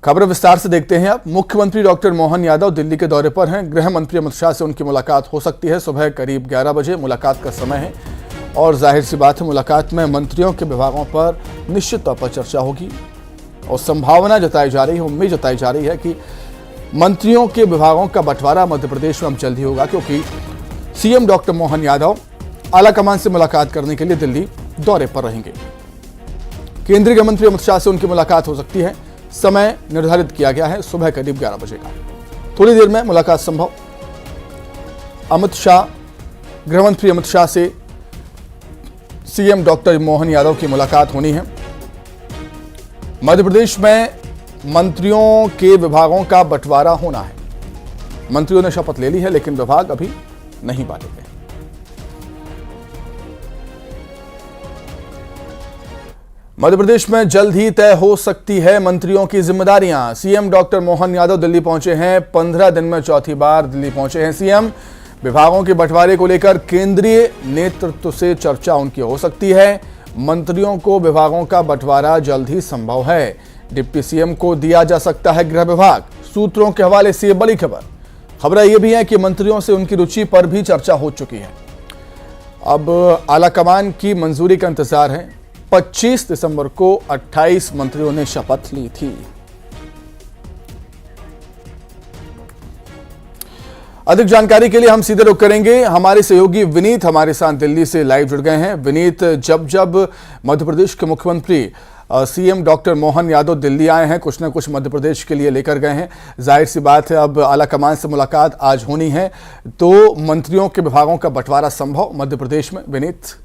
खबर विस्तार से देखते हैं। अब मुख्यमंत्री डॉक्टर मोहन यादव दिल्ली के दौरे पर हैं। गृह मंत्री अमित शाह से उनकी मुलाकात हो सकती है। सुबह करीब 11 बजे मुलाकात का समय है और जाहिर सी बात है मुलाकात में मंत्रियों के विभागों पर निश्चित तौर पर चर्चा होगी और संभावना जताई जा रही है, उम्मीद जताई जा रही है कि मंत्रियों के विभागों का बंटवारा मध्य प्रदेश में अब जल्द ही होगा, क्योंकि सीएम डॉक्टर मोहन यादव आलाकमान से मुलाकात करने के लिए दिल्ली दौरे पर रहेंगे। केंद्रीय गृह मंत्री अमित शाह से उनकी मुलाकात हो सकती है। समय निर्धारित किया गया है सुबह करीब 11 बजे का। थोड़ी देर में मुलाकात संभव। अमित शाह, गृह मंत्री अमित शाह से सीएम डॉक्टर मोहन यादव की मुलाकात होनी है। मध्य प्रदेश में मंत्रियों के विभागों का बंटवारा होना है। मंत्रियों ने शपथ ले ली है, लेकिन विभाग अभी नहीं बांटे गए। मध्य प्रदेश में जल्द ही तय हो सकती है मंत्रियों की जिम्मेदारियां। सीएम डॉक्टर मोहन यादव दिल्ली पहुंचे हैं। 15 दिन में चौथी बार दिल्ली पहुंचे हैं सीएम। विभागों के बंटवारे को लेकर केंद्रीय नेतृत्व से चर्चा उनकी हो सकती है। मंत्रियों को विभागों का बंटवारा जल्द ही संभव है। डिप्टी सीएम को दिया जा सकता है गृह विभाग। सूत्रों के हवाले से बड़ी खबर यह भी है कि मंत्रियों से उनकी रुचि पर भी चर्चा हो चुकी है। अब आलाकमान की मंजूरी का इंतजार है। 25 दिसंबर को 28 मंत्रियों ने शपथ ली थी। अधिक जानकारी के लिए हम सीधे रुख करेंगे। हमारे सहयोगी विनीत हमारे साथ दिल्ली से लाइव जुड़ गए हैं। विनीत, जब मध्य प्रदेश के मुख्यमंत्री सीएम डॉक्टर मोहन यादव दिल्ली आए हैं, कुछ न कुछ मध्य प्रदेश के लिए लेकर गए हैं। जाहिर सी बात है अब आलाकमान से मुलाकात आज होनी है, तो मंत्रियों के विभागों का बंटवारा संभव मध्य प्रदेश में। विनीत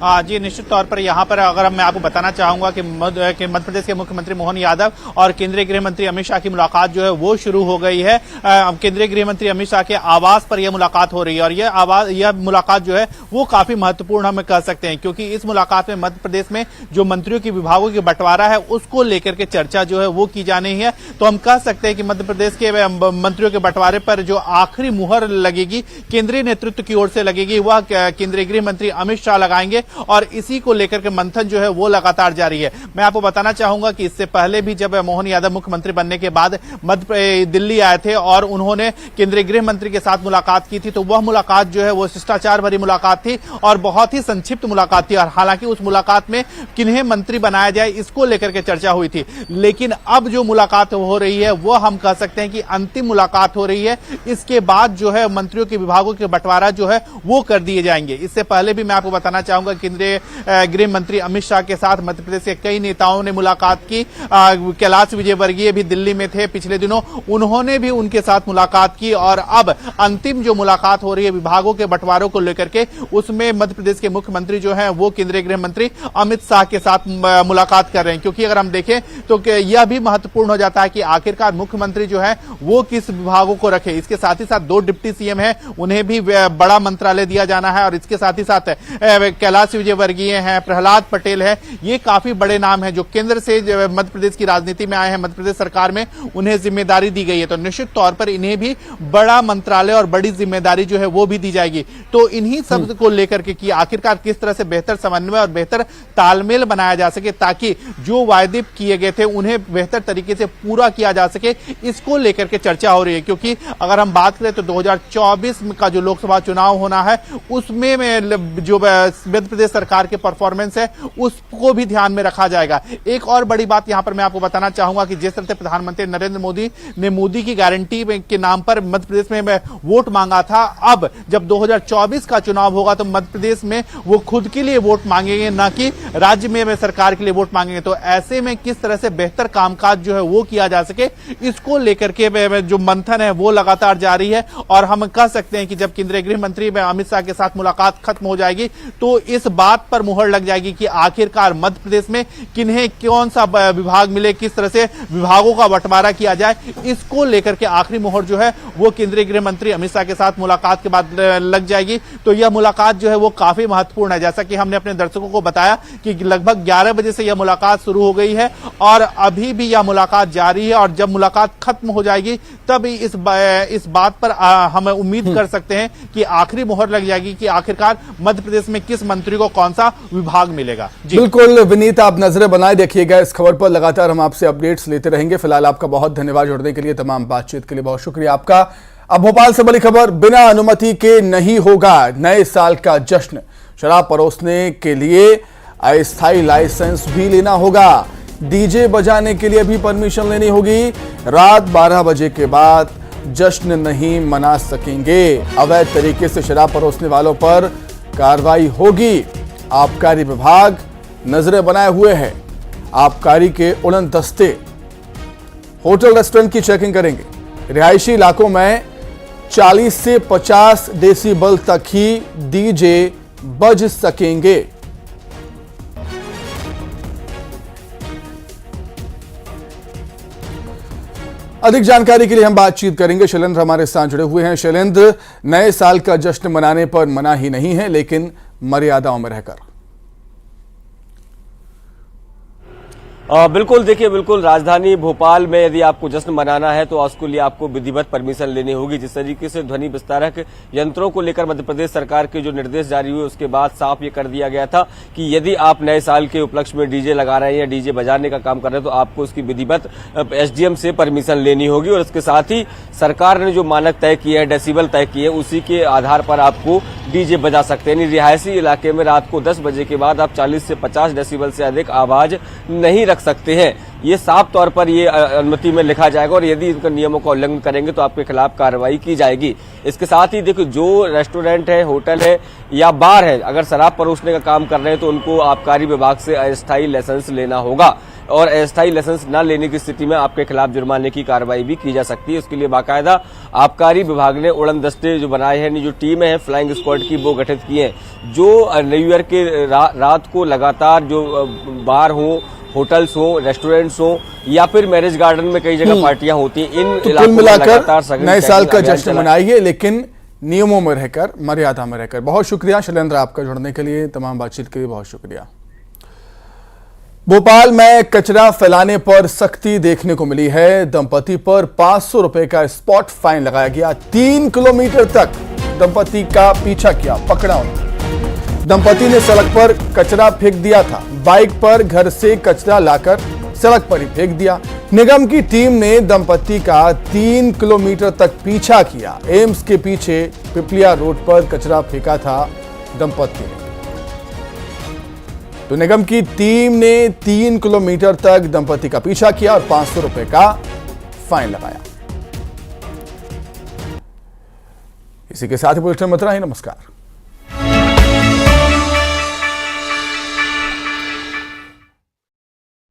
जी, निश्चित तौर पर यहाँ पर अगर मैं आपको बताना चाहूंगा कि मध्य प्रदेश के मुख्यमंत्री मोहन यादव और केंद्रीय गृह मंत्री अमित शाह की मुलाकात जो है वो शुरू हो गई है। केंद्रीय गृह मंत्री अमित शाह के आवास पर यह मुलाकात हो रही है और यह मुलाकात जो है वो काफी महत्वपूर्ण हम कह सकते हैं, क्योंकि इस मुलाकात में मध्य प्रदेश में जो मंत्रियों के विभागों के बंटवारा है उसको लेकर के चर्चा जो है वो की जानी है। तो हम कह सकते हैं कि मध्य प्रदेश के मंत्रियों के बंटवारे पर जो आखिरी मुहर लगेगी केंद्रीय नेतृत्व की ओर से लगेगी, वह केंद्रीय गृह मंत्री अमित शाह लगाएंगे और इसी को लेकर के मंथन जो है वो लगातार जारी है। मैं आपको बताना चाहूंगा कि इससे पहले भी जब मोहन यादव मुख्यमंत्री बनने के बाद दिल्ली आए थे और उन्होंने केंद्रीय गृह मंत्री के साथ मुलाकात की थी, तो वह मुलाकात जो है वो शिष्टाचार भरी मुलाकात थी और बहुत ही संक्षिप्त मुलाकात थी। और हालांकि उस मुलाकात में किन्हें मंत्री बनाया जाए इसको लेकर के चर्चा हुई थी, लेकिन अब जो मुलाकात हो रही है वो हम कह सकते हैं कि अंतिम मुलाकात हो रही है। इसके बाद जो है मंत्रियों के विभागों के बंटवारा जो है वो कर दिए जाएंगे। इससे पहले भी मैं आपको बताना चाहूंगा केंद्रीय गृह मंत्री अमित शाह के साथ मध्य प्रदेश के कई नेताओं ने मुलाकात की। कैलाश विजयवर्गीय भी दिल्ली में थे पिछले दिनों, उन्होंने भी उनके साथ मुलाकात की और अब अंतिम जो मुलाकात हो रही है विभागों के बंटवारों को लेकर के, उसमें मध्य प्रदेश के मुख्यमंत्री जो हैं वो केंद्रीय गृह मंत्री अमित शाह के साथ मुलाकात कर रहे हैं। क्योंकि अगर हम देखें तो यह भी महत्वपूर्ण हो जाता है कि आखिरकार मुख्यमंत्री जो है वो किस विभागों को रखे। इसके साथ ही साथ 2 डिप्टी सीएम है, उन्हें भी बड़ा मंत्रालय दिया जाना है और इसके साथ ही साथ कैलाश विजयवर्गीय हैं, प्रहलाद पटेल है, ये काफी बड़े नाम हैं जो केंद्र से मध्य प्रदेश की राजनीति में आए हैं। मध्य प्रदेश सरकार में उन्हें जिम्मेदारी दी गई है, तो निश्चित तौर पर इन्हें भी बड़ा मंत्रालय और बड़ी जिम्मेदारी जो है वो भी दी जाएगी। तो इन्हीं सब को लेकर के कि आखिरकार किस तरह से बेहतर समन्वय और बेहतर तालमेल बनाया जा सके ताकि जो वायदे किए गए थे उन्हें बेहतर तरीके से पूरा किया जा सके, इसको लेकर के चर्चा हो रही है। क्योंकि अगर हम बात करें तो 2024 का जो लोकसभा चुनाव होना है उसमें जो मध्य प्रदेश सरकार के परफॉर्मेंस है उसको भी ध्यान में रखा जाएगा। एक और बड़ी बात यहां पर मैं आपको बताना चाहूंगा कि जिस तरह से प्रधानमंत्री नरेंद्र मोदी ने मोदी की गारंटी के नाम पर मध्य प्रदेश में वोट मांगा था, अब जब 2024 का चुनाव होगा तो मध्य प्रदेश में वो खुद के लिए वोट मांगेंगे, ना कि राज्य में सरकार के लिए वोट मांगेंगे। तो ऐसे में किस तरह से बेहतर कामकाज जो है वो किया जा सके, इसको लेकर के जो मंथन है वो लगातार जारी है। और हम कह सकते हैं कि जब केंद्रीय गृह मंत्री अमित शाह के साथ मुलाकात खत्म हो जाएगी तो इस बात पर मुहर लग जाएगी कि आखिरकार मध्य प्रदेश में किन्हें कौन सा विभाग मिले, किस तरह से विभागों का बंटवारा किया जाए, इसको लेकर के आखिरी मोहर जो है वो केंद्रीय गृह मंत्री अमित शाह के साथ मुलाकात के बाद लग जाएगी। तो यह मुलाकात जो है वो काफी महत्वपूर्ण है। जैसा कि हमने अपने दर्शकों को बताया कि लगभग 11 बजे से यह मुलाकात शुरू हो गई है और अभी भी यह मुलाकात जारी है और जब मुलाकात खत्म हो जाएगी तब इस बात पर हम उम्मीद कर सकते हैं कि आखिरी मोहर लग जाएगी कि आखिरकार मध्य प्रदेश में किस मंत्री मंत्री को कौन सा विभाग मिलेगा। जी बिल्कुल विनीत, आप नजरें बनाए देखिएगा इस खबर पर, लगातार हम आपसे अपडेट्स लेते रहेंगे। फिलहाल आपका बहुत धन्यवाद जुड़ने के लिए, तमाम बातचीत के लिए बहुत शुक्रिया आपका। अब भोपाल से बड़ी खबर, बिना अनुमति के नहीं होगा नए साल का जश्न। शराब परोसने के लिए अस्थायी लाइसेंस भी लेना होगा। डीजे बजाने के लिए भी परमिशन लेनी होगी। रात 12 बजे के बाद जश्न नहीं मना सकेंगे। अवैध तरीके से शराब परोसने वालों पर कार्रवाई होगी। आबकारी विभाग नजरें बनाए हुए है। आबकारी के उड़न दस्ते होटल रेस्टोरेंट की चेकिंग करेंगे। रिहायशी इलाकों में 40 से 50 डेसिबल तक ही डीजे बज सकेंगे। अधिक जानकारी के लिए हम बातचीत करेंगे। शैलेंद्र हमारे साथ जुड़े हुए हैं। शैलेंद्र, नए साल का जश्न मनाने पर मना ही नहीं है, लेकिन मर्यादाओं में रहकर। बिल्कुल, देखिए बिल्कुल राजधानी भोपाल में यदि आपको जश्न मनाना है तो उसके लिए आपको विधिवत परमिशन लेनी होगी। जिस तरीके से ध्वनि विस्तारक यंत्रों को लेकर मध्य प्रदेश सरकार के जो निर्देश जारी हुए उसके बाद साफ ये कर दिया गया था कि यदि आप नए साल के उपलक्ष्य में डीजे लगा रहे हैं या डीजे बजाने का काम कर रहे हैं तो आपको उसकी विधिवत एसडीएम से परमिशन लेनी होगी। और इसके साथ ही सरकार ने जो मानक तय किए हैं, डेसिबल तय किए हैं, उसी के आधार पर आपको डीजे बजा सकते हैं। यानी रिहायशी इलाके में रात को 10 बजे के बाद आप 40 से 50 डेसिबल से अधिक आवाज नहीं रख सकते हैं। ये साफ तौर पर ये अनुमति में लिखा जाएगा और यदि इनके नियमों का उल्लंघन करेंगे तो आपके खिलाफ कार्रवाई की जाएगी। इसके साथ ही देखो, जो रेस्टोरेंट है, होटल है या बार है, अगर शराब परोसने का काम कर रहे हैं तो उनको आबकारी विभाग से अस्थायी लाइसेंस लेना होगा और अस्थायी लाइसेंस न लेने की स्थिति में आपके खिलाफ जुर्माने की कार्रवाई भी की जा सकती है। उसके लिए बाकायदा आबकारी विभाग ने उड़न दस्ते जो बनाए हैं, जो टीमें हैं फ्लाइंग स्क्वाड की, वो गठित की हैं, जो न्यू ईयर के रात को लगातार जो बार हो, होटल्स हो, रेस्टोरेंट्स हो या फिर मैरिज गार्डन में कई जगह पार्टियां होती हैं, इन तो कुल मिलाकर नए साल का जश्न मनाइए, लेकिन नियमों में रहकर, मर्यादा में रहकर। बहुत शुक्रिया शैलेंद्र आपका जुड़ने के लिए, तमाम बातचीत के लिए बहुत शुक्रिया। भोपाल में कचरा फैलाने पर सख्ती देखने को मिली है। दंपति पर 500 रुपए का स्पॉट फाइन लगाया गया। 3 किलोमीटर तक दंपति का पीछा किया, पकड़ा उन्होंने। दंपति ने सड़क पर कचरा फेंक दिया था। बाइक पर घर से कचरा लाकर सड़क पर ही फेंक दिया। निगम की टीम ने दंपति का 3 किलोमीटर तक पीछा किया। एम्स के पीछे पिपलिया रोड पर कचरा फेंका था दंपति ने। तो निगम की टीम ने 3 किलोमीटर तक दंपति का पीछा किया और 500 रुपए का फाइन लगाया। इसी के साथ ही बुलेटिन में इतना ही। नमस्कार।